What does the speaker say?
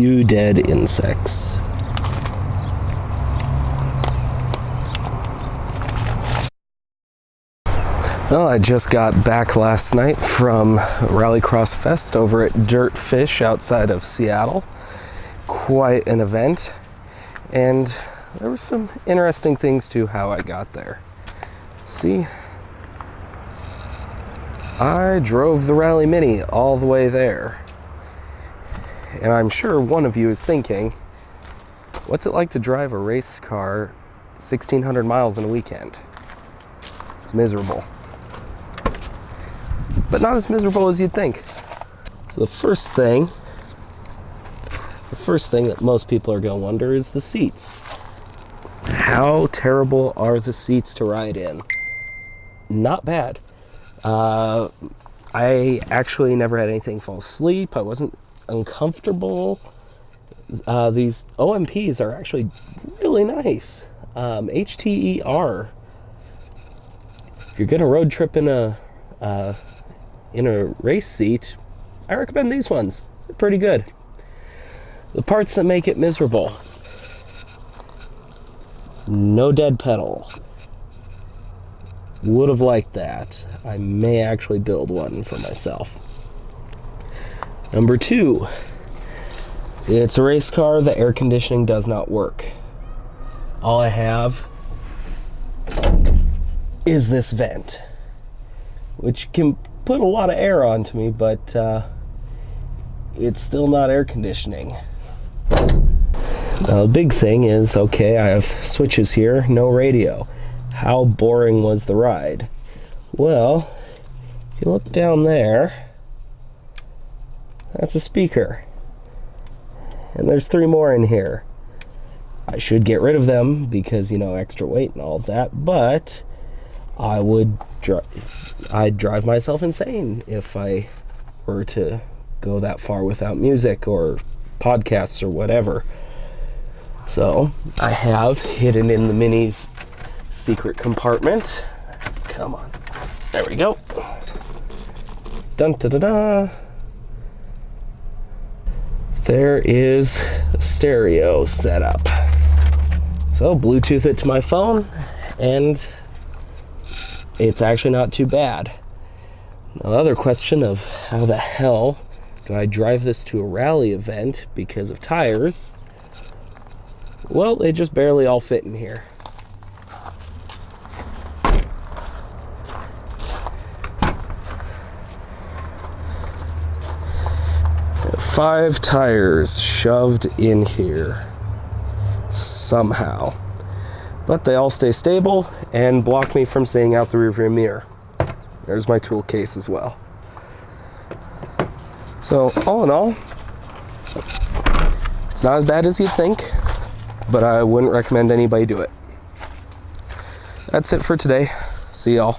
few dead insects. Well, I just got back last night from RallyCross Fest over at Dirt Fish outside of Seattle. Quite an event, and there were some interesting things to how I got there. See, I drove the Rally Mini all the way there, and I'm sure one of you is thinking, what's it like to drive a race car 1,600 miles in a weekend? It's miserable. But not as miserable as you'd think. So the first thing that most people are going to wonder is the seats. How terrible are the seats to ride in? Not bad. I actually never had anything fall asleep. I wasn't uncomfortable. These OMPs are actually really nice. HTER. If you're going to road trip in a race seat, I recommend these ones. They're pretty good. The parts that make it miserable: no dead pedal. Would have liked that. I may actually build one for myself. Number 2, it's a race car. The air conditioning does not work. All I have is this vent, which can put a lot of air onto me, but it's still not air conditioning. Now, the big thing is, okay, I have switches here, no radio. How boring was the ride? Well, if you look down there, that's a speaker. And there's 3 more in here. I should get rid of them because, you know, extra weight and all of that, but I'd drive myself insane if I were to go that far without music or podcasts or whatever. So I have hidden in the Mini's secret compartment. Come on. There we go. Dun da da da. There is a stereo setup. So Bluetooth it to my phone, and it's actually not too bad. Now, the other question of how the hell do I drive this to a rally event because of tires? Well, they just barely all fit in here. Got 5 tires shoved in here somehow. But they all stay stable and block me from seeing out the rearview mirror. There's my tool case as well. So all in all, it's not as bad as you'd think, but I wouldn't recommend anybody do it. That's it for today. See y'all.